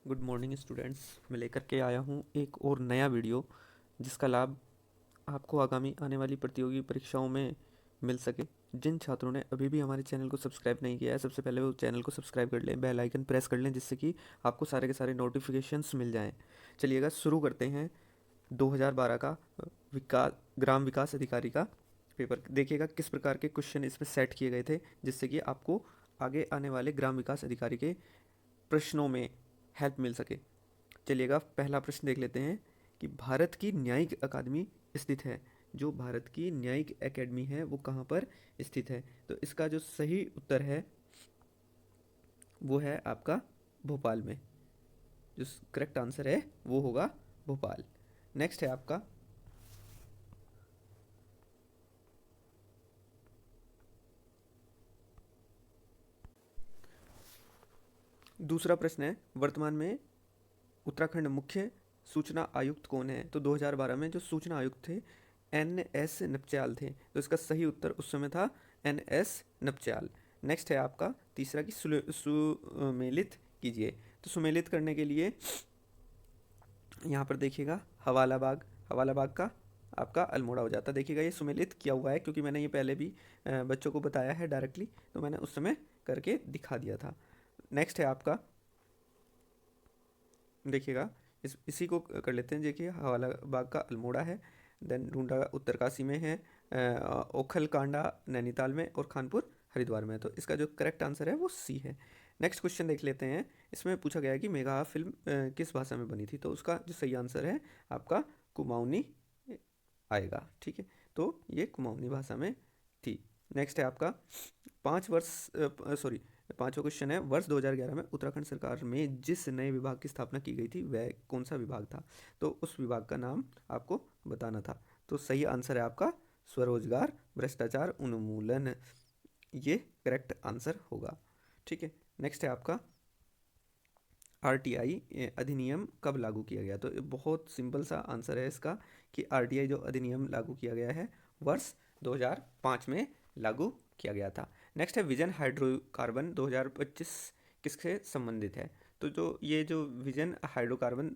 Good morning students. मैं लेकर के आया हूँ एक और नया वीडियो जिसका लाभ आपको आगामी आने वाली प्रतियोगी परीक्षाओं में मिल सके। जिन छात्रों ने अभी भी हमारे चैनल को सब्सक्राइब नहीं किया है, सबसे पहले वो चैनल को सब्सक्राइब कर लें, बेल आइकन प्रेस कर लें, जिससे कि आपको सारे के सारे नोटिफिकेशंस मिल जाएं। चलिएगा शुरू करते हैं 2012 का ग्राम विकास अधिकारी का पेपर। देखिएगा किस प्रकार के क्वेश्चन इसमें सेट किए गए थे, जिससे कि आपको आगे आने वाले ग्राम विकास अधिकारी के प्रश्नों में हेल्प मिल सके। चलिएगा पहला प्रश्न देख लेते हैं कि भारत की न्यायिक अकादमी स्थित है। जो भारत की न्यायिक एकेडमी है वो कहाँ पर स्थित है? तो इसका जो सही उत्तर है वो है आपका भोपाल में। जो करेक्ट आंसर है वो होगा भोपाल। नेक्स्ट है आपका दूसरा प्रश्न है, वर्तमान में उत्तराखंड मुख्य सूचना आयुक्त कौन है? तो 2012 में जो सूचना आयुक्त थे NS नपच्याल थे। तो इसका सही उत्तर उस समय था NS नपच्याल। नेक्स्ट है आपका तीसरा कि सुमेलित कीजिए। तो सुमेलित करने के लिए यहाँ पर देखिएगा हवाला बाग का आपका अल्मोड़ा हो जाता। देखिएगा ये सुमेलित किया हुआ है क्योंकि मैंने ये पहले भी बच्चों को बताया है डायरेक्टली, तो मैंने उस समय करके दिखा दिया था। नेक्स्ट है आपका, देखिएगा इसी को कर लेते हैं। देखिए हवाला बाग का अल्मोड़ा है, देन ढूंढा उत्तरकाशी में है, ओखल कांडा नैनीताल में और खानपुर हरिद्वार में। तो इसका जो करेक्ट आंसर है वो सी है। नेक्स्ट क्वेश्चन देख लेते हैं। इसमें पूछा गया है कि मेगा फिल्म किस भाषा में बनी थी? तो उसका जो सही आंसर है आपका कुमाऊनी आएगा। ठीक है, तो ये कुमाऊनी भाषा में थी। नेक्स्ट है आपका 5 वर्ष सॉरी 5वां क्वेश्चन है, वर्ष 2011 में उत्तराखंड सरकार में जिस नए विभाग की स्थापना की गई थी वह कौन सा विभाग था? तो उस विभाग का नाम आपको बताना था। तो सही आंसर है आपका स्वरोजगार भ्रष्टाचार उन्मूलन। ये करेक्ट आंसर होगा। ठीक है, नेक्स्ट है आपका RTI अधिनियम कब लागू किया गया? तो ये बहुत सिंपल सा आंसर है इसका कि RTI जो अधिनियम लागू किया गया है वर्ष 2005 में लागू किया गया था। नेक्स्ट है विजन हाइड्रोकार्बन 2025 किससे संबंधित है? तो जो विजन हाइड्रोकार्बन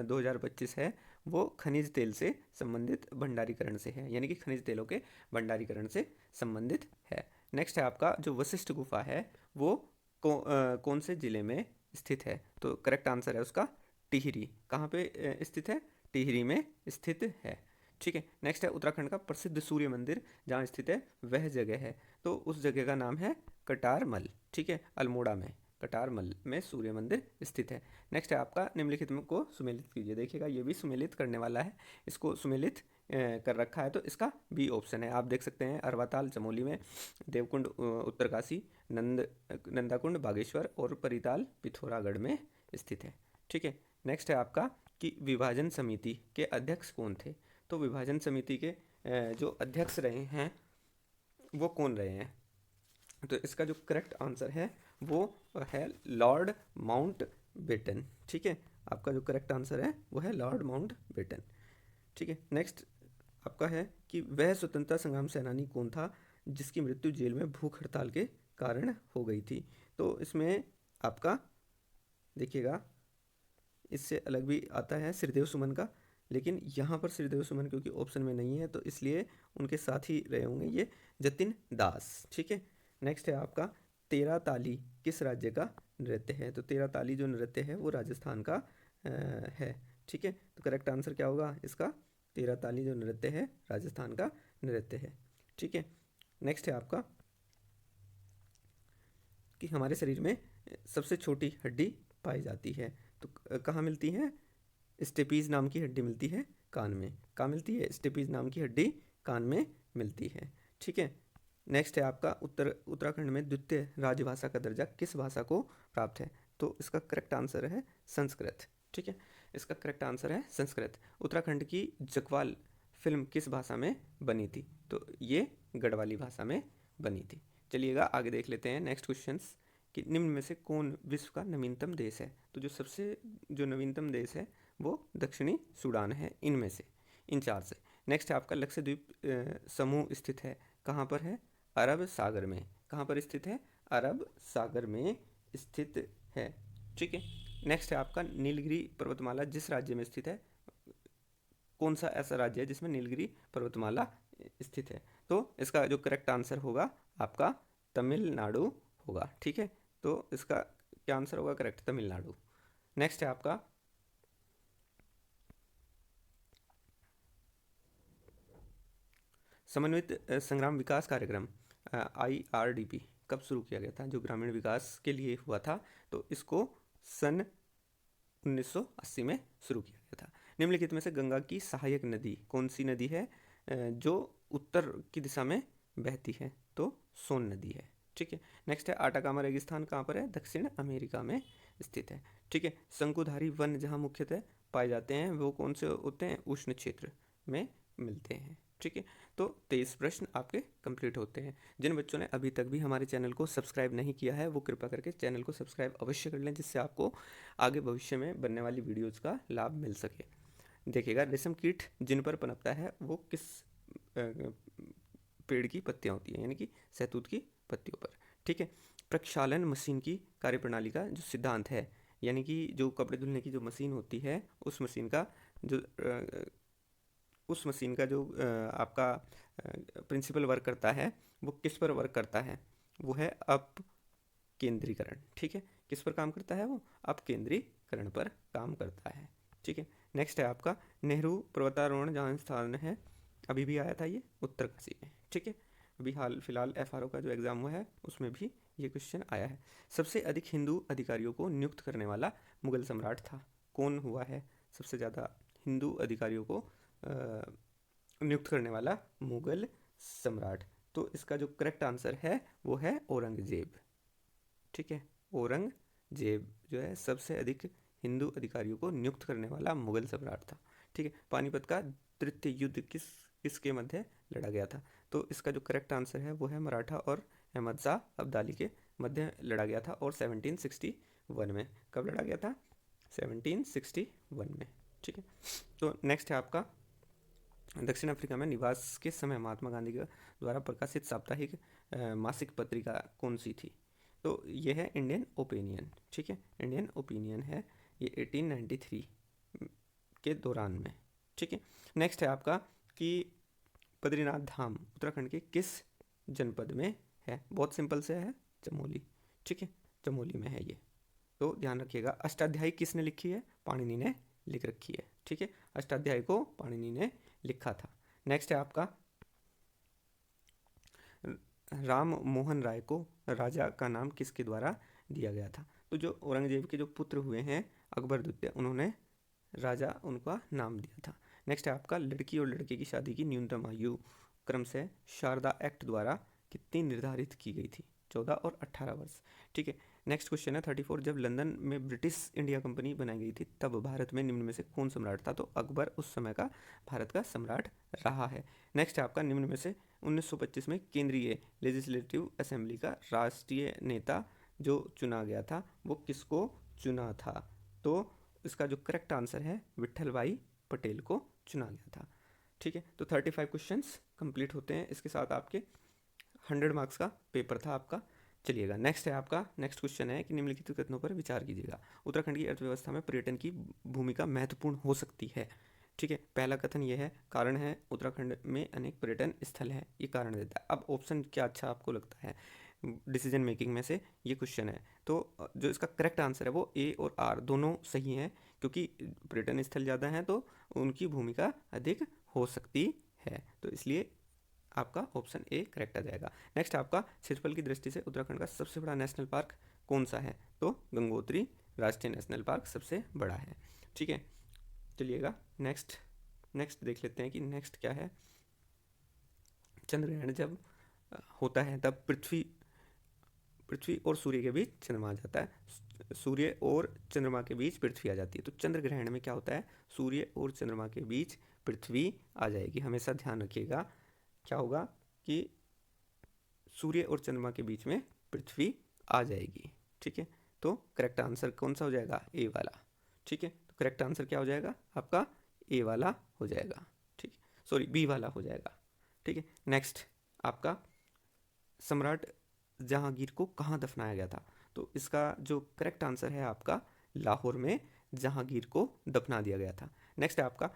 2025 है वो खनिज तेल से संबंधित भंडारीकरण से है, यानी कि खनिज तेलों के भंडारीकरण से संबंधित है। नेक्स्ट है आपका जो वशिष्ठ गुफा है वो कौन से जिले में स्थित है? तो करेक्ट आंसर है उसका टिहरी। कहाँ पे स्थित है? टिहरी में स्थित है। ठीक है, नेक्स्ट है उत्तराखंड का प्रसिद्ध सूर्य मंदिर जहाँ स्थित है वह जगह है। तो उस जगह का नाम है कटारमल। ठीक है, अल्मोड़ा में कटारमल में सूर्य मंदिर स्थित है। नेक्स्ट है आपका निम्नलिखित में को सुमेलित कीजिए। देखिएगा ये भी सुमेलित करने वाला है, इसको सुमेलित कर रखा है, तो इसका बी ऑप्शन है। आप देख सकते हैं अरवाताल चमोली में, देवकुंड उत्तरकाशी, नंदाकुंड बागेश्वर और परिताल पिथौरागढ़ में स्थित है। ठीक है, नेक्स्ट है आपका कि विभाजन समिति के अध्यक्ष कौन थे? तो विभाजन समिति के जो अध्यक्ष रहे हैं वो कौन रहे हैं? तो इसका जो करेक्ट आंसर है वो है लॉर्ड माउंट बेटन। ठीक है, आपका जो करेक्ट आंसर है वो है लॉर्ड माउंट बेटन। ठीक है, नेक्स्ट आपका है कि वह स्वतंत्रता संग्राम सेनानी कौन था जिसकी मृत्यु जेल में भूख हड़ताल के कारण हो गई थी? तो इसमें आपका देखिएगा इससे अलग भी आता है श्रीदेव सुमन का, लेकिन यहाँ पर श्रीदेव सुमन क्योंकि ऑप्शन में नहीं है तो इसलिए उनके साथ ही रहे होंगे ये जतिन दास। ठीक है, नेक्स्ट है आपका तेरा ताली किस राज्य का नृत्य है? तो तेरा ताली जो नृत्य है वो राजस्थान का है। ठीक है, तो करेक्ट आंसर क्या होगा इसका? तेरा ताली जो नृत्य है राजस्थान का नृत्य है। ठीक है, नेक्स्ट है आपका कि हमारे शरीर में सबसे छोटी हड्डी पाई जाती है। तो कहाँ मिलती है? स्टेपीज नाम की हड्डी मिलती है कान में। कहाँ मिलती है? स्टेपीज नाम की हड्डी कान में मिलती है। ठीक है, नेक्स्ट है आपका उत्तराखंड में द्वितीय राजभाषा का दर्जा किस भाषा को प्राप्त है? तो इसका करेक्ट आंसर है संस्कृत। ठीक है, इसका करेक्ट आंसर है संस्कृत। उत्तराखंड की जगवाल फिल्म किस भाषा में बनी थी? तो ये गढ़वाली भाषा में बनी थी। चलिएगा आगे देख लेते हैं नेक्स्ट क्वेश्चंस कि निम्न में से कौन विश्व का नवीनतम देश है? तो जो नवीनतम देश है वो दक्षिणी सूडान है इनमें से, इन चार से। नेक्स्ट है आपका लक्षद्वीप समूह स्थित है कहाँ पर है? अरब सागर में। कहाँ पर स्थित है? अरब सागर में स्थित है। ठीक है, नेक्स्ट है आपका नीलगिरी पर्वतमाला जिस राज्य में स्थित है, कौन सा ऐसा राज्य है जिसमें नीलगिरी पर्वतमाला स्थित है? तो इसका जो करेक्ट आंसर होगा आपका तमिलनाडु होगा। ठीक है, तो इसका क्या आंसर होगा करेक्ट? तमिलनाडु। नेक्स्ट है आपका समन्वित संग्राम विकास कार्यक्रम IRDP कब शुरू किया गया था? जो ग्रामीण विकास के लिए हुआ था, तो इसको सन 1980 में शुरू किया गया था। निम्नलिखित में से गंगा की सहायक नदी कौन सी नदी है जो उत्तर की दिशा में बहती है? तो सोन नदी है। ठीक है, नेक्स्ट है आटाकामा रेगिस्तान कहाँ पर है? दक्षिण अमेरिका में स्थित है। ठीक है, शंकुधारी वन जहाँ मुख्यतः पाए जाते हैं वो कौन से होते हैं? उष्ण क्षेत्र में मिलते हैं। ठीक है, तो 23 प्रश्न आपके कंप्लीट होते हैं। जिन बच्चों ने अभी तक भी हमारे चैनल को सब्सक्राइब नहीं किया है वो कृपया करके चैनल को सब्सक्राइब अवश्य कर लें, जिससे आपको आगे भविष्य में बनने वाली वीडियोज़ का लाभ मिल सके। देखिएगा, रेशम कीट जिन पर पनपता है वो किस पेड़ की पत्तियाँ होती हैं, यानी कि शहतूत की पत्तियों पर। ठीक है, प्रक्षालन मशीन की कार्यप्रणाली का जो सिद्धांत है, यानी कि जो कपड़े धुलने की जो मशीन होती है उस मशीन का जो आपका प्रिंसिपल वर्क करता है वो किस पर वर्क करता है? वो है अप केंद्रीकरण। ठीक है, किस पर काम करता है? वो अप केंद्रीकरण पर काम करता है। ठीक है, नेक्स्ट है आपका नेहरू पर्वतारोहण जहाँ स्थान है, अभी भी आया था ये उत्तरकाशी में। ठीक है, अभी हाल फिलहाल FRO का जो एग्ज़ाम हुआ है उसमें भी ये क्वेश्चन आया है। सबसे अधिक हिंदू अधिकारियों को नियुक्त करने वाला मुगल सम्राट था? कौन हुआ है सबसे ज़्यादा हिंदू अधिकारियों को नियुक्त करने वाला मुगल सम्राट? तो इसका जो करेक्ट आंसर है वो है औरंगजेब। ठीक है, औरंगजेब जो है सबसे अधिक हिंदू अधिकारियों को नियुक्त करने वाला मुगल सम्राट था। ठीक है, पानीपत का तृतीय युद्ध किसके मध्य लड़ा गया था? तो इसका जो करेक्ट आंसर है वो है मराठा और अहमद शाह अब्दाली के मध्य लड़ा गया था, और 1761 में। कब लड़ा गया था? 1761 में। ठीक है, तो नेक्स्ट है आपका दक्षिण अफ्रीका में निवास के समय महात्मा गांधी के द्वारा प्रकाशित साप्ताहिक मासिक पत्रिका कौन सी थी? तो ये है इंडियन ओपिनियन। ठीक है, इंडियन ओपिनियन है ये 1893 के दौरान में। ठीक है, नेक्स्ट है आपका कि बद्रीनाथ धाम उत्तराखंड के किस जनपद में है? बहुत सिंपल से है, चमोली। ठीक है, चमोली में है ये, तो ध्यान रखिएगा। अष्टाध्यायी किसने लिखी है? पाणिनि ने लिख रखी है। ठीक है, अष्टाध्यायी को पाणिनि ने लिखा था। नेक्स्ट है आपका राम मोहन राय को राजा का नाम किसके द्वारा दिया गया था? तो जो औरंगजेब के जो पुत्र हुए हैं अकबर द्वितीय, उन्होंने राजा उनका नाम दिया था। नेक्स्ट है आपका लड़की और लड़के की शादी की न्यूनतम आयु क्रम से शारदा एक्ट द्वारा कितनी निर्धारित की गई थी? 14 और 18 वर्ष। ठीक है, नेक्स्ट क्वेश्चन है 34। जब लंदन में ब्रिटिश इंडिया कंपनी बनाई गई थी तब भारत में निम्न में से कौन सम्राट था? तो अकबर उस समय का भारत का सम्राट रहा है। नेक्स्ट है आपका निम्न में से 1925 में केंद्रीय लेजिस्लेटिव असेंबली का राष्ट्रीय नेता जो चुना गया था वो किसको चुना था? तो इसका जो करेक्ट आंसर है विट्ठल भाई पटेल को चुना गया था। ठीक है, तो 35 क्वेश्चंस कंप्लीट होते हैं, इसके साथ आपके 100 मार्क्स का पेपर था आपका। चलिएगा, नेक्स्ट है आपका नेक्स्ट क्वेश्चन है कि निम्नलिखित कथनों पर विचार कीजिएगा। उत्तराखंड की अर्थव्यवस्था में पर्यटन की भूमिका महत्वपूर्ण हो सकती है। ठीक है, पहला कथन ये है, कारण है उत्तराखंड में अनेक पर्यटन स्थल है, ये कारण देता है। अब ऑप्शन क्या अच्छा आपको लगता है डिसीजन मेकिंग में से? ये क्वेश्चन है, तो जो इसका करेक्ट आंसर है वो A और R दोनों सही हैं, क्योंकि पर्यटन स्थल ज़्यादा हैं तो उनकी भूमिका अधिक हो सकती है, तो इसलिए आपका ऑप्शन A करेक्ट आ जाएगा। नेक्स्ट आपका क्षेत्रफल की दृष्टि से उत्तराखंड का सबसे बड़ा नेशनल पार्क कौन सा है? तो गंगोत्री राष्ट्रीय नेशनल पार्क सबसे बड़ा है। ठीक है, चलिएगा नेक्स्ट देख लेते हैं कि नेक्स्ट क्या है। चंद्र ग्रहण जब होता है तब पृथ्वी और सूर्य के बीच चंद्रमा आ जाता है, सूर्य और चंद्रमा के बीच पृथ्वी आ जाती है। तो चंद्र ग्रहण में क्या होता है? सूर्य और चंद्रमा के बीच पृथ्वी आ जाएगी। हमेशा ध्यान रखिएगा, क्या होगा कि सूर्य और चंद्रमा के बीच में पृथ्वी आ जाएगी। ठीक है, तो करेक्ट आंसर कौन सा हो जाएगा? A वाला। ठीक है, तो करेक्ट आंसर क्या हो जाएगा आपका? A वाला हो जाएगा। ठीक है, सॉरी B वाला हो जाएगा। ठीक है, नेक्स्ट आपका सम्राट जहांगीर को कहाँ दफनाया गया था? तो इसका जो करेक्ट आंसर है आपका लाहौर में जहांगीर को दफना दिया गया था। नेक्स्ट है आपका,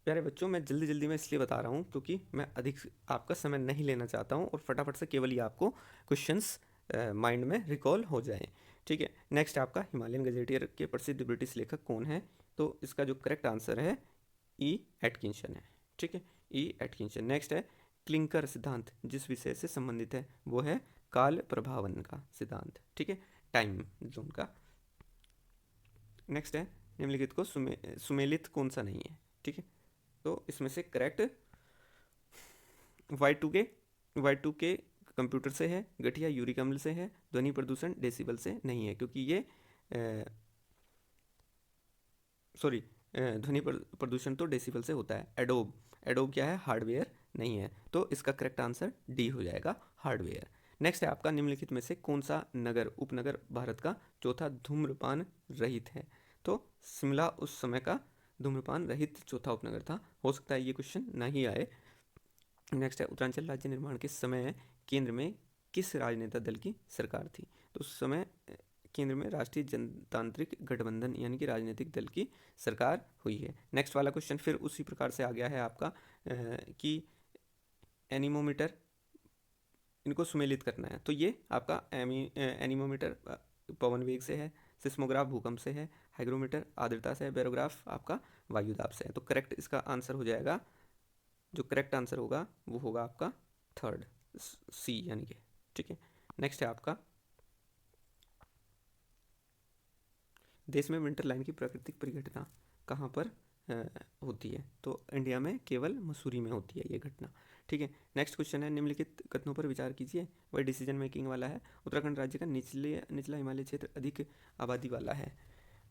प्यारे बच्चों मैं जल्दी जल्दी में इसलिए बता रहा हूँ क्योंकि मैं अधिक आपका समय नहीं लेना चाहता हूँ और फटाफट से केवल ये आपको क्वेश्चंस माइंड में रिकॉल हो जाएं। ठीक है, नेक्स्ट आपका हिमालयन गजेटियर के प्रसिद्ध ब्रिटिश लेखक कौन है? तो इसका जो करेक्ट आंसर है ई एटकिंसन है। ठीक है, ई एटकिंसन। नेक्स्ट है क्लिंकर सिद्धांत जिस विषय से संबंधित है वो है काल प्रभावन का सिद्धांत। ठीक है, टाइम जोन का। नेक्स्ट है निम्नलिखित को सुमेलित कौन सा नहीं है? ठीक है, तो इसमें से करेक्ट Y2K कंप्यूटर से है, गठिया यूरिक अम्ल से है, ध्वनि प्रदूषण डेसिबल से नहीं है क्योंकि ये सॉरी ध्वनि प्रदूषण तो डेसिबल से होता है। एडोब क्या है? हार्डवेयर नहीं है, तो इसका करेक्ट आंसर डी हो जाएगा, हार्डवेयर। नेक्स्ट है आपका निम्नलिखित में से कौन सा नगर उपनगर भारत का चौथा धूम्रपान रहित है? तो शिमला उस समय का धूम्रपान रहित चौथा उपनगर था। हो सकता है ये क्वेश्चन नहीं आए। नेक्स्ट है उत्तरांचल राज्य निर्माण के समय केंद्र में किस राजनेता दल की सरकार थी? तो उस समय केंद्र में राष्ट्रीय जनतांत्रिक गठबंधन यानी कि राजनीतिक दल की सरकार हुई है। नेक्स्ट वाला क्वेश्चन फिर उसी प्रकार से आ गया है आपका कि एनीमोमीटर इनको सुमेलित करना है, तो ये आपका एनीमोमीटर पवन वेग से है, सिस्मोग्राफ भूकंप से है, हाइग्रोमीटर आर्द्रता से है, बैरोग्राफ आपका वायुदाब से है। तो करेक्ट इसका आंसर हो जाएगा, जो करेक्ट आंसर होगा वो होगा आपका थर्ड, सी यानी कि। ठीक है, नेक्स्ट है आपका देश में विंटर लाइन की प्राकृतिक परिघटना कहाँ पर होती है? तो इंडिया में केवल मसूरी में होती है ये घटना। ठीक है, नेक्स्ट क्वेश्चन है निम्नलिखित कथनों पर विचार कीजिए, वह डिसीजन मेकिंग वाला है। उत्तराखंड राज्य का निचला हिमालय क्षेत्र अधिक आबादी वाला है,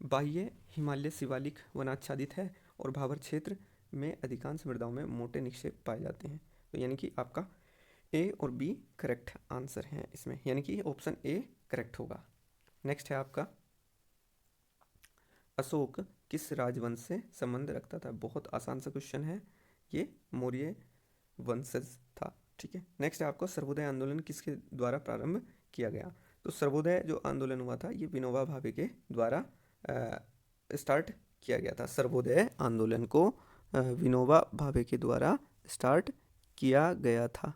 बाह्य हिमालय शिवालिक वनाच्छादित है और भाबर क्षेत्र में अधिकांश मृदाओं में मोटे निक्षेप पाए जाते हैं। तो यानी कि आपका ए और बी करेक्ट आंसर हैं इसमें, यानी कि ऑप्शन ए करेक्ट होगा। नेक्स्ट है आपका अशोक किस राजवंश से संबंध रखता था? बहुत आसान सा क्वेश्चन है, ये मौर्य वंशज था। ठीक है, नेक्स्ट है आपको सर्वोदय आंदोलन किसके द्वारा प्रारंभ किया गया? तो सर्वोदय जो आंदोलन हुआ था ये विनोबा भावे के द्वारा स्टार्ट किया गया था। सर्वोदय आंदोलन को विनोबा भावे के द्वारा स्टार्ट किया गया था।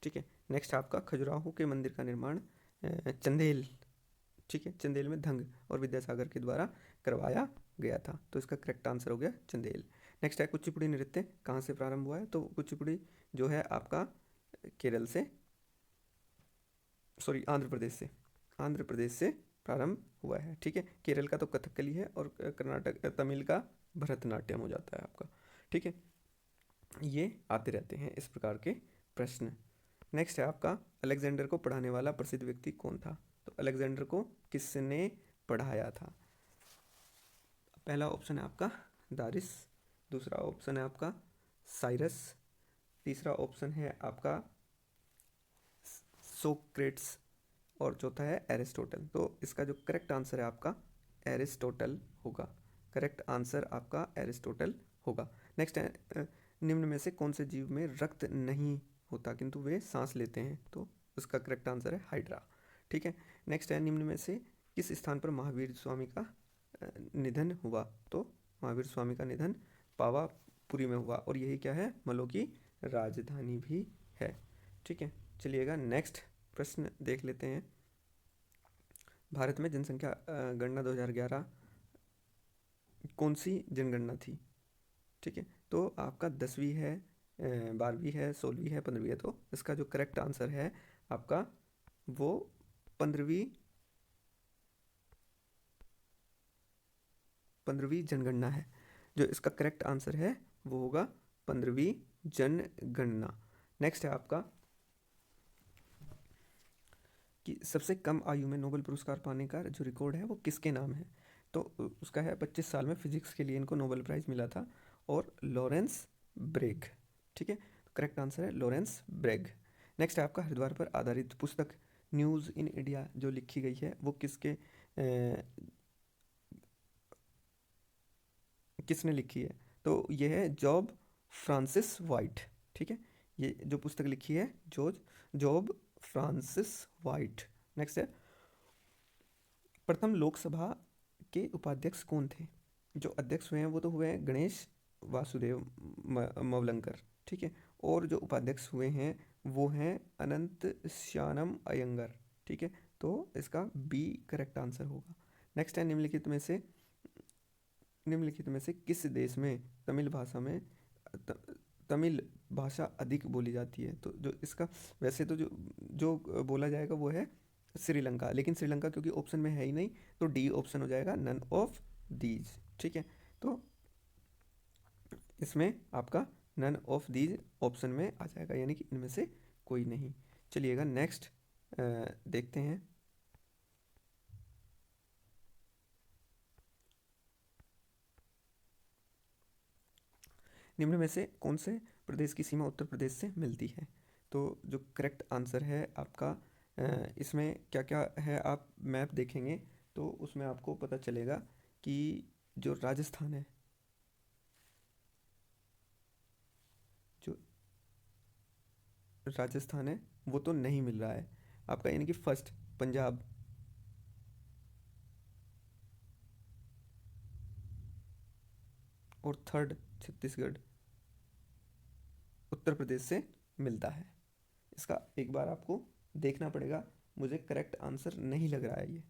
ठीक है, नेक्स्ट आपका खजुराहो के मंदिर का निर्माण चंदेल, ठीक है, चंदेल में धंग और विद्यासागर के द्वारा करवाया गया था, तो इसका करेक्ट आंसर हो गया चंदेल। नेक्स्ट है कुचिपुड़ी नृत्य कहाँ से प्रारंभ हुआ है? तो कुचिपुड़ी जो है आपका केरल से, सॉरी आंध्र प्रदेश से प्रारंभ हुआ है। ठीक है, केरल का तो कथकली है और कर्नाटक तमिल का भरतनाट्यम हो जाता है आपका। ठीक है, ये आते रहते हैं इस प्रकार के प्रश्न। नेक्स्ट है आपका अलेक्जेंडर को पढ़ाने वाला प्रसिद्ध व्यक्ति कौन था? तो अलेक्जेंडर को किसने पढ़ाया था? पहला ऑप्शन है आपका दारिस, दूसरा ऑप्शन है आपका साइरस, तीसरा ऑप्शन है आपका सोक्रेट्स और चौथा है एरिस्टोटल। तो इसका जो करेक्ट आंसर है आपका एरिस्टोटल होगा, करेक्ट आंसर आपका एरिस्टोटल होगा। नेक्स्ट है निम्न में से कौन से जीव में रक्त नहीं होता किंतु वे सांस लेते हैं? तो उसका करेक्ट आंसर है हाइड्रा। ठीक है, नेक्स्ट है निम्न में से किस स्थान पर महावीर स्वामी का निधन हुआ? तो महावीर स्वामी का निधन पावापुरी में हुआ और यही क्या है? मलों की राजधानी भी है। ठीक है, चलिएगा नेक्स्ट प्रश्न देख लेते हैं। भारत में जनसंख्या गणना 2011 कौन सी जनगणना थी? ठीक है, तो आपका 10वीं है, 12वीं है, 16वीं है, 15वीं है। तो इसका जो करेक्ट आंसर है आपका वो 15वीं जनगणना है। जो इसका करेक्ट आंसर है वो होगा 15वीं जनगणना। नेक्स्ट है आपका कि सबसे कम आयु में नोबेल पुरस्कार पाने का जो रिकॉर्ड है वो किसके नाम है? तो उसका है 25 साल में फिजिक्स के लिए इनको नोबेल प्राइज़ मिला था और लॉरेंस ब्रेग। ठीक है, करेक्ट आंसर है लॉरेंस ब्रेग। नेक्स्ट है आपका हरिद्वार पर आधारित पुस्तक न्यूज़ इन इंडिया जो लिखी गई है वो किसने लिखी है? तो ये है जॉब फ्रांसिस वाइट। ठीक है, ये जो पुस्तक लिखी है जॉब फ्रांसिस वाइट। नेक्स्ट है प्रथम लोकसभा के उपाध्यक्ष कौन थे? जो अध्यक्ष हुए हैं वो तो हुए हैं गणेश वासुदेव मवलंकर, ठीक है। और जो उपाध्यक्ष हुए हैं वो हैं अनंत श्यानम अयंगर, ठीक है। तो इसका बी करेक्ट आंसर होगा। नेक्स्ट है निम्नलिखित में से किस देश में तमिल भाषा अधिक बोली जाती है? तो जो इसका वैसे तो जो जो बोला जाएगा वो है श्रीलंका, लेकिन श्रीलंका क्योंकि ऑप्शन में है ही नहीं तो डी ऑप्शन हो जाएगा, नन ऑफ दीज, ठीक है। तो इसमें आपका नन ऑफ दीज ऑप्शन में आ जाएगा, यानी कि इनमें से कोई नहीं। चलिएगा नेक्स्ट देखते हैं। निम्न में से कौन से प्रदेश की सीमा उत्तर प्रदेश से मिलती है? तो जो करेक्ट आंसर है आपका इसमें क्या क्या है, आप मैप देखेंगे तो उसमें आपको पता चलेगा कि जो राजस्थान है, जो राजस्थान है वो तो नहीं मिल रहा है आपका, यानी कि फर्स्ट पंजाब, और थर्ड छत्तीसगढ़ उत्तर प्रदेश से मिलता है। इसका एक बार आपको देखना पड़ेगा, मुझे करेक्ट आंसर नहीं लग रहा है ये।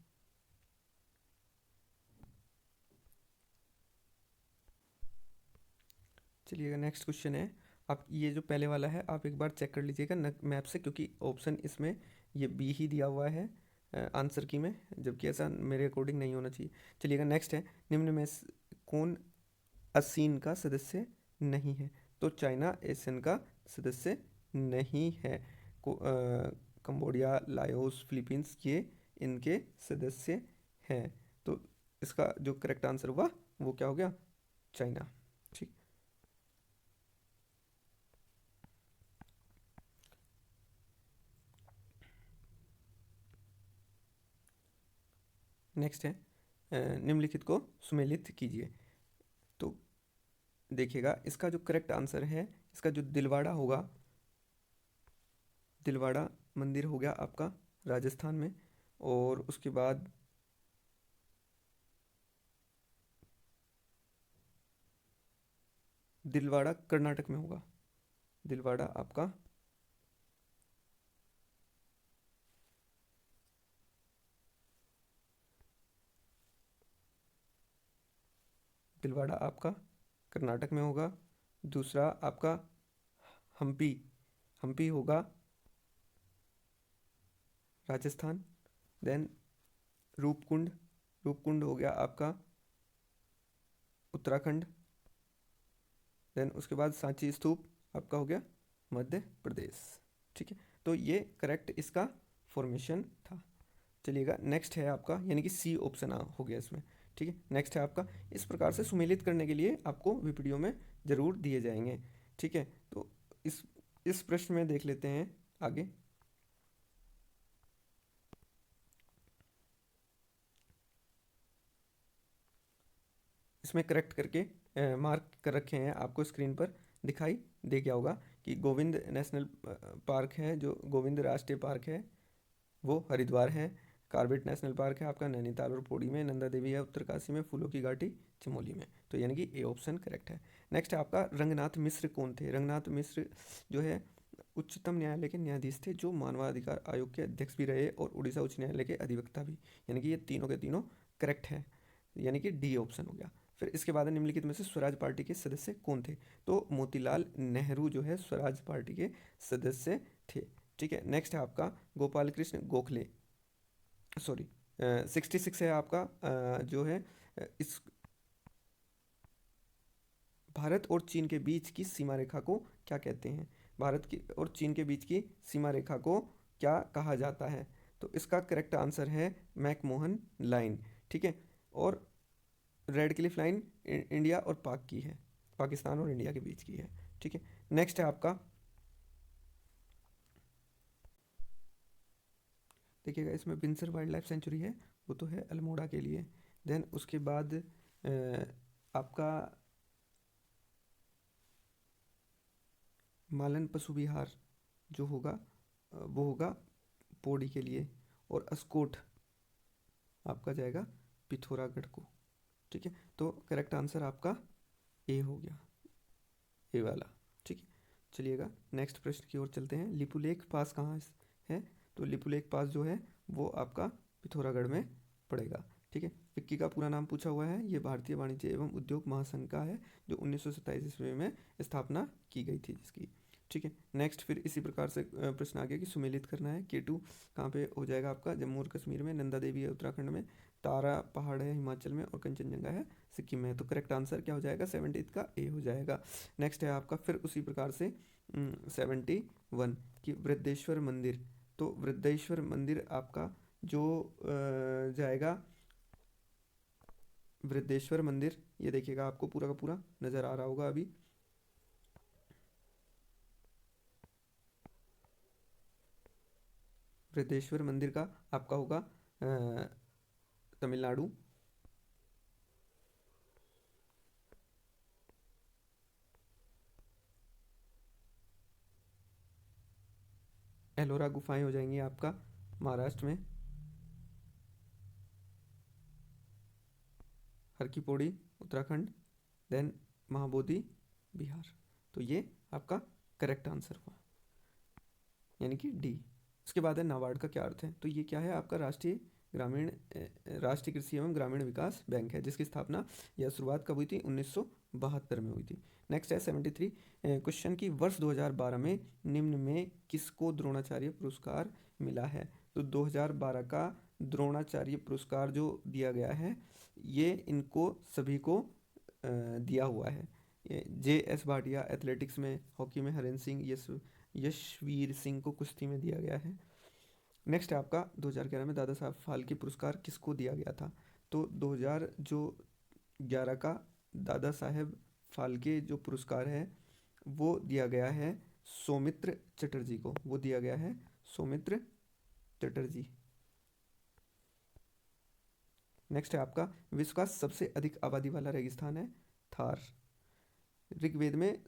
चलिएगा नेक्स्ट क्वेश्चन है। आप ये जो पहले वाला है आप एक बार चेक कर लीजिएगा मैप से, क्योंकि ऑप्शन इसमें ये बी ही दिया हुआ है आंसर की में, जबकि ऐसा मेरे अकॉर्डिंग नहीं होना चाहिए। चलिएगा नेक्स्ट है, निम्न में कौन ASEAN का सदस्य नहीं है? तो चाइना एशियन का सदस्य नहीं है। कंबोडिया, लाओस, फिलीपींस ये इनके सदस्य हैं। तो इसका जो करेक्ट आंसर हुआ वो क्या हो गया? चाइना, ठीक। नेक्स्ट है निम्नलिखित को सुमेलित कीजिए। तो देखिएगा इसका जो करेक्ट आंसर है, इसका जो दिलवाड़ा होगा, दिलवाड़ा मंदिर हो गया आपका राजस्थान में, और उसके बाद दिलवाड़ा कर्नाटक में होगा। दिलवाड़ा आपका दिलवाड़ा आपका कर्नाटक में होगा। दूसरा आपका हम्पी, हम्पी होगा राजस्थान। देन रूपकुंड, रूपकुंड हो गया आपका उत्तराखंड। देन उसके बाद सांची स्तूप आपका हो गया मध्य प्रदेश, ठीक है। तो ये करेक्ट इसका फॉर्मेशन था। चलिएगा नेक्स्ट है आपका, यानी कि सी ऑप्शन हो गया इसमें, ठीक है। नेक्स्ट है आपका, इस प्रकार से सुमेलित करने के लिए आपको वीडियो में ज़रूर दिए जाएंगे, ठीक है। तो इस प्रश्न में देख लेते हैं आगे। इसमें करेक्ट करके मार्क कर रखे हैं, आपको स्क्रीन पर दिखाई दे गया होगा कि गोविंद नेशनल पार्क है, जो गोविंद राष्ट्रीय पार्क है वो हरिद्वार है। कार्बेट नेशनल पार्क है आपका नैनीताल और पौड़ी में। नंदा देवी है उत्तरकाशी में। फूलों की घाटी चमोली में। तो यानी कि ए ऑप्शन करेक्ट है। नेक्स्ट है आपका, रंगनाथ मिश्र कौन थे? रंगनाथ मिश्र जो है उच्चतम न्यायालय के न्यायाधीश थे, जो मानवाधिकार आयोग के अध्यक्ष भी रहे और उड़ीसा उच्च न्यायालय के अधिवक्ता भी। यानी कि ये तीनों के तीनों करेक्ट है, यानी कि डी ऑप्शन हो गया। फिर इसके बाद निम्नलिखित में से स्वराज पार्टी के सदस्य कौन थे? तो मोतीलाल नेहरू जो है स्वराज पार्टी के सदस्य थे, ठीक है। नेक्स्ट है आपका गोपाल कृष्ण गोखले, सॉरी 66 है आपका जो है इस भारत और चीन के बीच की सीमा रेखा को क्या कहते हैं? भारत की और चीन के बीच की सीमा रेखा को क्या कहा जाता है? तो इसका करेक्ट आंसर है मैकमोहन लाइन, ठीक है। और रेड क्लिफ लाइन इंडिया और पाक की है, पाकिस्तान और इंडिया के बीच की है, ठीक है। नेक्स्ट है आपका, देखिएगा इसमें बिनसर वाइल्ड लाइफ सेंचुरी है, वो तो है अल्मोड़ा के लिए। देन उसके बाद आपका मालन पशु विहार जो होगा वो होगा पौड़ी के लिए। और अस्कोट आपका जाएगा पिथौरागढ़ को। ठीक है, तो करेक्ट आंसर आपका ए हो गया, ए वाला। ठीक है, चलिएगा नेक्स्ट प्रश्न की ओर चलते हैं। लिपुलेख पास कहाँ है? तो लिपुलेख पास जो है वो आपका पिथौरागढ़ में पड़ेगा। ठीक है, फिक्की का पूरा नाम पूछा हुआ है। ये भारतीय वाणिज्य एवं उद्योग महासंघ का है, जो 1927 ईस्वी में स्थापना की गई थी जिसकी। ठीक है, नेक्स्ट फिर इसी प्रकार से प्रश्न आ गया कि सुमेलित करना है। केटू कहाँ पे हो जाएगा आपका? जम्मू और कश्मीर में। नंदा देवी है उत्तराखंड में। तारा पहाड़ है हिमाचल में। और कंचनजंगा है सिक्किम में। तो करेक्ट आंसर क्या हो जाएगा? 70 का ए हो जाएगा। नेक्स्ट है आपका फिर उसी प्रकार से 71 कि वृद्धेश्वर मंदिर। तो वृद्धेश्वर मंदिर आपका जो जाएगा, वृद्धेश्वर मंदिर, ये देखिएगा आपको पूरा का पूरा नज़र आ रहा होगा अभी। वृद्धेश्वर मंदिर का आपका होगा तमिलनाडु। एलोरा गुफाएं हो जाएंगी आपका महाराष्ट्र में। हर की पौड़ी उत्तराखंड। देन महाबोधि बिहार। तो ये आपका करेक्ट आंसर हुआ, यानी कि डी। उसके बाद है नाबार्ड का क्या अर्थ है? तो ये क्या है आपका? ग्रामीण राष्ट्रीय कृषि एवं ग्रामीण विकास बैंक है, जिसकी स्थापना या शुरुआत कब हुई थी? 1972 में हुई थी। नेक्स्ट है 73 क्वेश्चन की वर्ष 2012 में निम्न में किसको द्रोणाचार्य पुरस्कार मिला है? तो 2012 का द्रोणाचार्य पुरस्कार जो दिया गया है, ये इनको सभी को दिया हुआ है। JS भाटिया एथलेटिक्स में, हॉकी में हरेंद्र सिंह, यशवीर सिंह को कुश्ती में दिया गया है। नेक्स्ट है आपका 2011 में दादा साहब फाल्के पुरस्कार किसको दिया गया था? तो 2011 का दादा साहेब फाल्के जो पुरस्कार है वो दिया गया है सौमित्र चटर्जी को। वो दिया गया है सौमित्र चटर्जी। नेक्स्ट है आपका विश्व का सबसे अधिक आबादी वाला रेगिस्तान है थार। ऋग्वेद में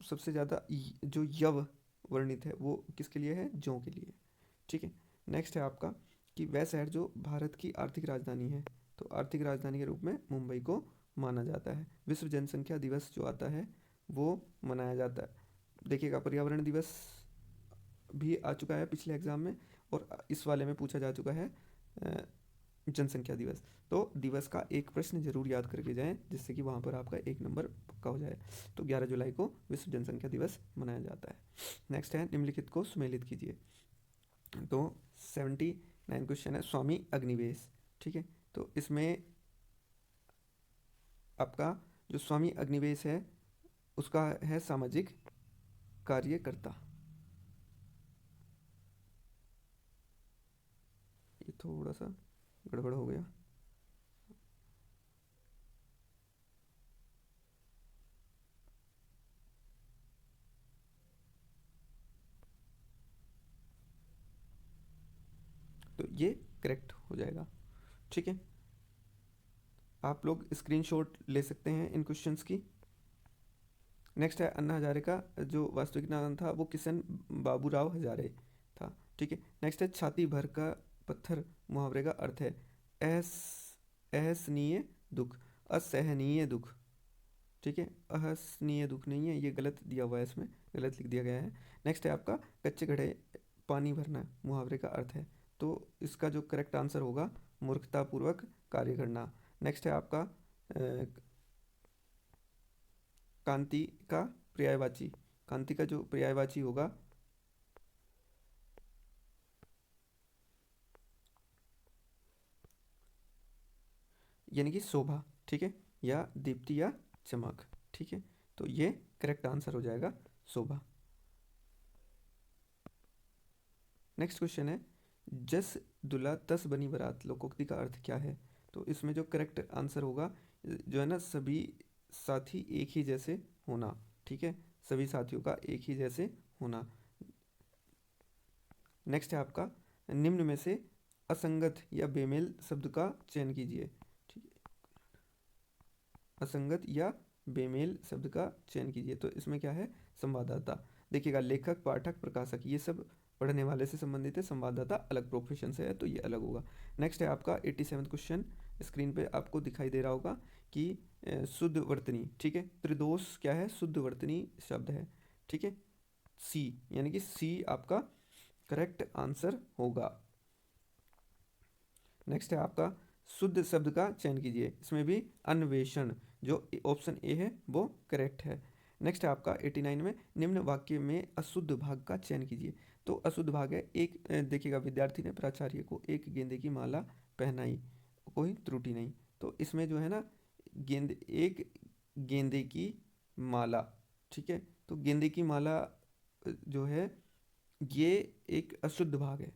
सबसे ज़्यादा जो यव वर्णित है वो किसके लिए है? जौ के लिए। ठीक है, नेक्स्ट है आपका कि वह शहर जो भारत की आर्थिक राजधानी है, तो आर्थिक राजधानी के रूप में मुंबई को माना जाता है। विश्व जनसंख्या दिवस जो आता है वो मनाया जाता है। देखिएगा पर्यावरण दिवस भी आ चुका है पिछले एग्जाम में, और इस वाले में पूछा जा चुका है जनसंख्या दिवस। तो दिवस का एक प्रश्न जरूर याद करके जाएं, जिससे कि वहाँ पर आपका एक नंबर पक्का हो जाए। तो 11 जुलाई को विश्व जनसंख्या दिवस मनाया जाता है। नेक्स्ट है निम्नलिखित को सुमेलित कीजिए। तो 79 क्वेश्चन है स्वामी अग्निवेश। ठीक है, तो इसमें आपका जो स्वामी अग्निवेश है उसका है सामाजिक कार्यकर्ता। ये थोड़ा सा गड़बड़ हो गया। तो ये करेक्ट हो जाएगा। ठीक है, आप लोग स्क्रीनशॉट ले सकते हैं इन क्वेश्चंस की। नेक्स्ट है अन्ना हजारे का जो वास्तविक नाम था वो किशन बाबूराव हजारे था। ठीक है, नेक्स्ट है छाती भर का पत्थर मुहावरे का अर्थ है अस असहनीय दुख, असहनीय दुख। ठीक है, असहनीय दुख नहीं है, ये गलत दिया हुआ है, इसमें गलत लिख दिया गया है। नेक्स्ट है आपका कच्चे घड़े पानी भरना मुहावरे का अर्थ है। तो इसका जो करेक्ट आंसर होगा मूर्खतापूर्वक कार्य करना। नेक्स्ट है आपका कांति का पर्यायवाची। कांति का जो पर्यायवाची होगा यानी कि शोभा। ठीक है, या दीप्ति या चमक। ठीक है, तो ये करेक्ट आंसर हो जाएगा शोभा। नेक्स्ट क्वेश्चन है जस दुल्हा तस बनी बारात लोकोक्ति का अर्थ क्या है? तो इसमें जो करेक्ट आंसर होगा जो है ना, सभी साथी एक ही जैसे होना। ठीक है, सभी साथियों का एक ही जैसे होना। नेक्स्ट है आपका निम्न में से असंगत या बेमेल शब्द का चयन कीजिए। ठीक है, असंगत या बेमेल शब्द का चयन कीजिए। तो इसमें क्या है? संवाददाता। देखिएगा लेखक पाठक प्रकाशक ये सब पढ़ने वाले से संबंधित है, संवाददाता अलग प्रोफेशन से है तो ये अलग होगा। नेक्स्ट है आपका 87 क्वेश्चन स्क्रीन पे आपको दिखाई दे रहा होगा कि शुद्ध वर्तनी, ठीक है। त्रिदोष क्या है? शुद्ध वर्तनी शब्द है, ठीक है। सी, यानी कि सी आपका करेक्ट आंसर होगा। नेक्स्ट है आपका शुद्ध शब्द का चयन कीजिए, इसमें भी अन्वेषण, जो ऑप्शन ए है वो करेक्ट है। नेक्स्ट है आपका 89 में निम्न वाक्य में अशुद्ध भाग का चयन कीजिए। तो अशुद्ध भाग है एक, देखिएगा, विद्यार्थी ने प्राचार्य को एक गेंदे की माला पहनाई, कोई त्रुटि नहीं। तो इसमें जो है ना, गेंद, एक गेंदे की माला, ठीक है। तो गेंदे की माला जो है ये एक अशुद्ध भाग है,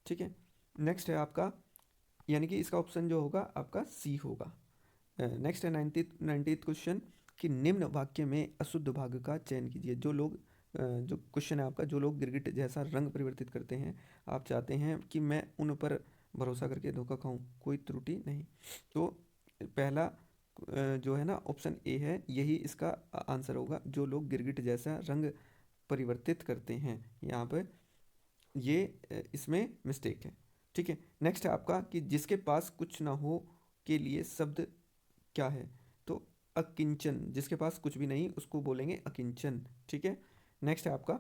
ठीक है। नेक्स्ट है आपका, यानी कि इसका ऑप्शन जो होगा आपका सी होगा। नेक्स्ट है 90th क्वेश्चन कि निम्न वाक्य में अशुद्ध भाग का चयन कीजिए। जो लोग, जो क्वेश्चन है आपका, जो लोग गिरगिट जैसा रंग परिवर्तित करते हैं, आप चाहते हैं कि मैं उन पर भरोसा करके धोखा खाऊं, कोई त्रुटि नहीं। तो पहला जो है ना ऑप्शन ए है, यही इसका आंसर होगा। जो लोग गिरगिट जैसा रंग परिवर्तित करते हैं, यहाँ पर ये इसमें मिस्टेक है, ठीक है। नेक्स्ट है आपका कि जिसके पास कुछ ना हो के लिए शब्द क्या है? तो अकिंचन, जिसके पास कुछ भी नहीं उसको बोलेंगे अकिंचन, ठीक है। नेक्स्ट है आपका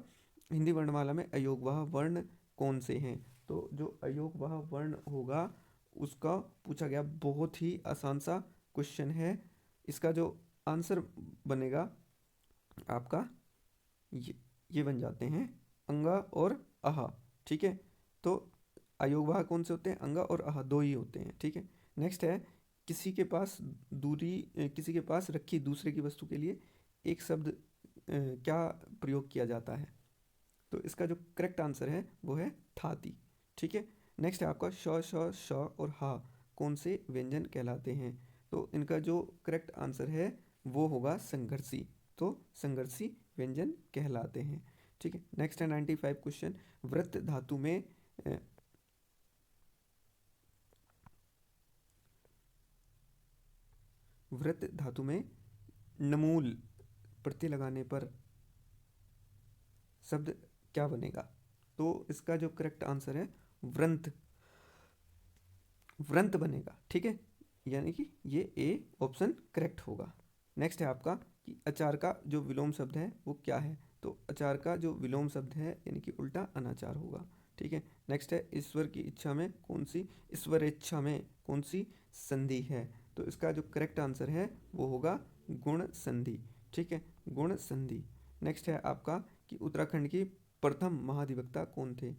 हिंदी वर्णमाला में अयोगवाह वर्ण कौन से हैं? तो जो अयोगवाह वर्ण होगा उसका पूछा गया, बहुत ही आसान सा क्वेश्चन है। इसका जो आंसर बनेगा आपका, ये ये बन जाते हैं अंगा और आहा, ठीक है। तो अयोगवाह कौन से होते हैं? अंगा और आहा, दो ही होते हैं, ठीक है। नेक्स्ट है किसी के पास किसी के पास रखी दूसरे की वस्तु के लिए एक शब्द क्या प्रयोग किया जाता है? तो इसका जो करेक्ट आंसर है वो है थाती, ठीक है। नेक्स्ट है आपका श, श, श और हा कौन से व्यंजन कहलाते हैं? तो इनका जो करेक्ट आंसर है वो होगा संघर्षी। तो संघर्षी व्यंजन कहलाते हैं, ठीक है। नेक्स्ट है 95 क्वेश्चन, वृत्त धातु में वृत्त धातु में नमूल प्रत्यय लगाने पर शब्द क्या बनेगा? तो इसका जो करेक्ट आंसर है व्रंत, व्रंत बनेगा, ठीक है। यानी कि ये ए ऑप्शन करेक्ट होगा। नेक्स्ट है आपका कि अचार का जो विलोम शब्द है वो क्या है? तो अचार का जो विलोम शब्द है यानी कि उल्टा अनाचार होगा, ठीक है। नेक्स्ट है ईश्वर की इच्छा में कौन सी, ईश्वर इच्छा में कौन सी संधि है? तो इसका जो करेक्ट आंसर है वो होगा गुण संधि, ठीक है, गुण संधि। नेक्स्ट है आपका कि उत्तराखंड की प्रथम महाधिवक्ता कौन थे?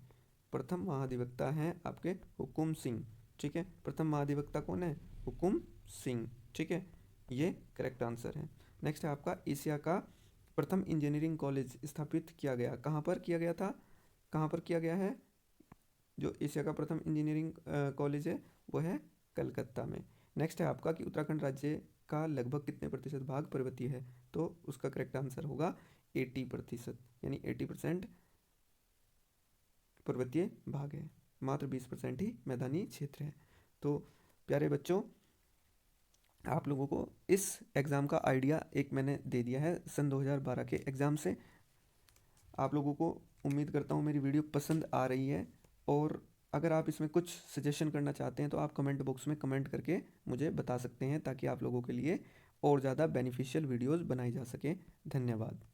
प्रथम महाधिवक्ता हैं आपके हुकुम सिंह, ठीक है। प्रथम महाधिवक्ता कौन है? हुकुम सिंह, ठीक है। ये करेक्ट आंसर है। नेक्स्ट है आपका एशिया का प्रथम इंजीनियरिंग कॉलेज स्थापित किया गया, कहाँ पर किया गया था? कहाँ पर किया गया है? जो एशिया का प्रथम इंजीनियरिंग कॉलेज है वो है कलकत्ता में। नेक्स्ट है आपका कि उत्तराखंड राज्य का लगभग कितने प्रतिशत भाग पर्वतीय है? तो उसका करेक्ट आंसर होगा 80%, यानी 80% पर्वतीय भाग है, मात्र 20% ही मैदानी क्षेत्र है। तो प्यारे बच्चों, आप लोगों को इस एग्ज़ाम का आइडिया एक मैंने दे दिया है सन 2012 के एग्ज़ाम से। आप लोगों को उम्मीद करता हूँ मेरी वीडियो पसंद आ रही है, और अगर आप इसमें कुछ सजेशन करना चाहते हैं तो आप कमेंट बॉक्स में कमेंट करके मुझे बता सकते हैं, ताकि आप लोगों के लिए और ज़्यादा बेनिफिशियल वीडियोज़ बनाई जा सके। धन्यवाद।